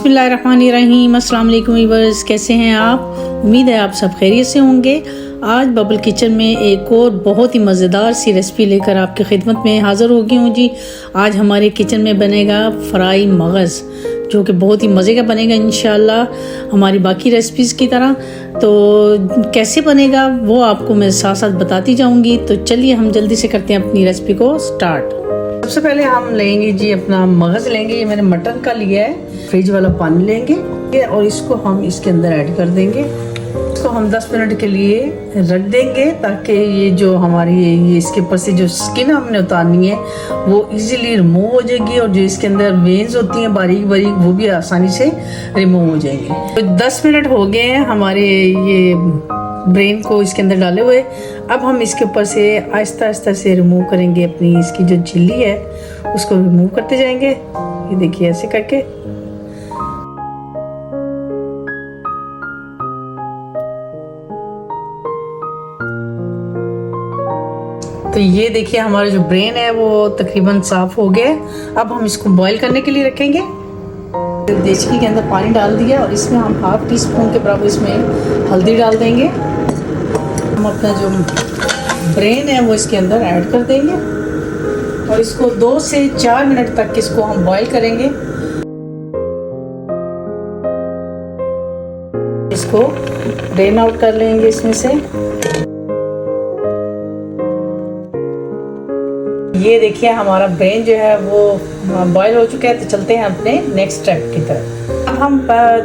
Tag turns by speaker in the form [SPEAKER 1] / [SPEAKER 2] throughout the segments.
[SPEAKER 1] बिस्मिल्लाहिर्रहमानिर्रहीम। अस्सलाम वालेकुम व्यूअर्स, कैसे हैं आप? उम्मीद है आप सब खैरियत से होंगे। आज बबल किचन में एक और बहुत ही मज़ेदार सी रेसिपी लेकर आपकी खिदमत में हाज़िर हो गई हूँ जी। आज हमारे किचन में बनेगा फ्राई मगज़, जो कि बहुत ही मज़े का बनेगा इंशाल्लाह हमारी बाकी रेसिपीज़ की तरह। तो कैसे बनेगा वो आपको मैं साथ साथ बताती जाऊँगी। तो चलिए हम जल्दी से करते हैं अपनी रेसिपी को स्टार्ट। सबसे पहले हम लेंगे जी अपना मगज़ लेंगे। ये मैंने मटन का लिया है। फ्रिज वाला पानी लेंगे और इसको हम इसके अंदर ऐड कर देंगे। इसको हम 10 मिनट के लिए रख देंगे ताकि ये जो हमारी ये इसके ऊपर से जो स्किन हमने उतारनी है वो इजीली रिमूव हो जाएगी, और जो इसके अंदर वेन्स होती हैं बारीक बारीक वो भी आसानी से रिमूव हो जाएंगी। तो 10 मिनट हो गए हैं हमारे ये ब्रेन को इसके अंदर डाले हुए। अब हम इसके ऊपर से आहिस्ता आहिस्ता से रिमूव करेंगे अपनी इसकी जो झिल्ली है उसको रिमूव करते जाएंगे। ये देखिए ऐसे करके। तो ये देखिए हमारा जो ब्रेन है वो तकरीबन साफ हो गया है। अब हम इसको बॉईल करने के लिए रखेंगे। देचकी के अंदर पानी डाल दिया और इसमें हम ½ टीस्पून के बराबर इसमें हल्दी डाल देंगे। हम अपना जो ब्रेन है वो इसके अंदर ऐड कर देंगे और इसको 2 से 4 मिनट तक इसको हम बॉईल करेंगे। इसको ड्रेन आउट कर लेंगे इसमें से। ये देखिए हमारा ब्रेन जो है वो बॉईल हो चुका है। तो चलते हैं अपने नेक्स्ट स्टेप की तरफ। अब हम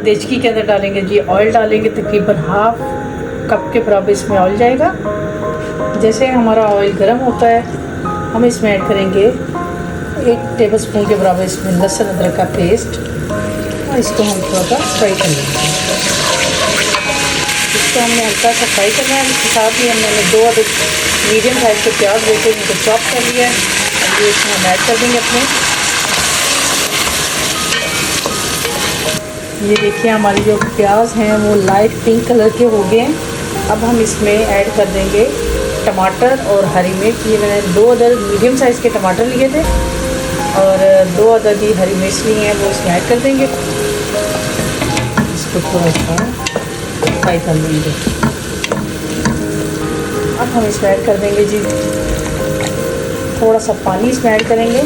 [SPEAKER 1] देचकी के अंदर डालेंगे जी ऑयल डालेंगे, तकरीबन ½ कप के बराबर इसमें ऑयल जाएगा। जैसे हमारा ऑयल गर्म होता है हम इसमें ऐड करेंगे 1 टेबलस्पून के बराबर इसमें लहसुन अदरक का पेस्ट, और इसको हम थोड़ा सा फ्राई कर लेंगे। इसको हमने हल्का सा फ्राई करना है। इसके साथ ही हमने 2 अदद मीडियम साइज़ के प्याज लेके इनको चॉप कर लिया है। अब ये इसमें हम ऐड कर देंगे अपने। ये देखिए हमारे जो प्याज हैं वो लाइट पिंक कलर के हो गए हैं। अब हम इसमें ऐड कर देंगे टमाटर और हरी मिर्च। ये मैंने 2 अदद मीडियम साइज़ के टमाटर लिए थे और 2 अदद ही हरी मिर्च ली हैं, वो इसमें ऐड कर देंगे। इसको थोड़ा सा फ्राई कर लेंगे। अब हम इसमें ऐड कर देंगे जी थोड़ा सा पानी इसमें ऐड करेंगे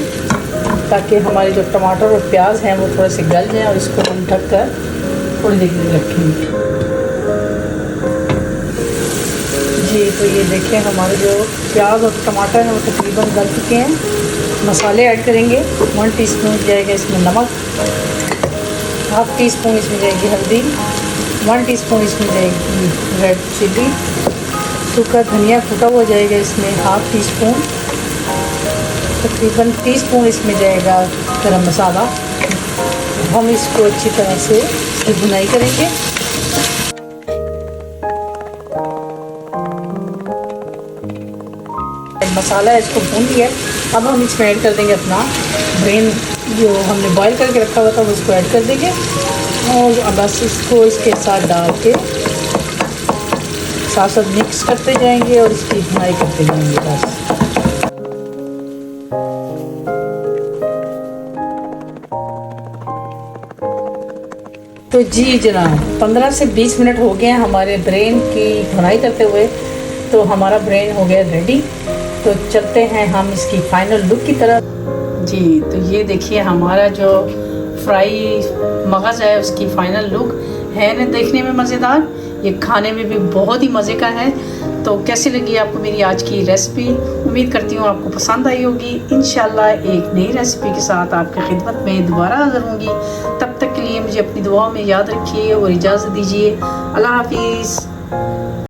[SPEAKER 1] ताकि हमारे जो टमाटर और प्याज हैं वो थोड़े से गल जाएं, और इसको हम ढक कर थोड़ी देर के लिए रखेंगे जी। तो ये देखें हमारे जो प्याज और टमाटर हैं वो तकरीबन गल चुके हैं। मसाले ऐड करेंगे। 1 टीस्पून जाएगा इसमें नमक, ½ टीस्पून इसमें जाएगी हल्दी, 1 टीस्पून इसमें जाएगी रेड चिली, सूखा धनिया कूटा हुआ जाएगा इसमें ½ टीस्पून, तकरीबन टीस्पून इसमें जाएगा गरम मसाला। हम इसको अच्छी तरह से इसकी भुनाई करेंगे। मसाला इसको भून लिया। अब हम इसमें ऐड कर देंगे अपना ब्रेन जो हमने बॉईल करके रखा हुआ था वो इसको ऐड कर देंगे, और बस इसको इसके साथ डाल के साथ साथ मिक्स करते जाएंगे और इसकी भुनाई करते जाएंगे बस। तो जी जनाब 15 से 20 मिनट हो गए हैं हमारे ब्रेन की भुनाई करते हुए। तो हमारा ब्रेन हो गया रेडी। तो चलते हैं हम इसकी फाइनल लुक की तरफ जी। तो ये देखिए हमारा जो फ्राई मगज़ है उसकी फाइनल लुक है ना, देखने में मज़ेदार, ये खाने में भी बहुत ही मज़े का है। तो कैसी लगी आपको मेरी आज की रेसिपी? उम्मीद करती हूँ आपको पसंद आई होगी। इंशाल्लाह एक नई रेसिपी के साथ आपकी खिदमत में दोबारा हाज़िर होंगी। तब तक के लिए मुझे अपनी दुआओं में याद रखिए और इजाज़त दीजिए। अल्लाह हाफिज़।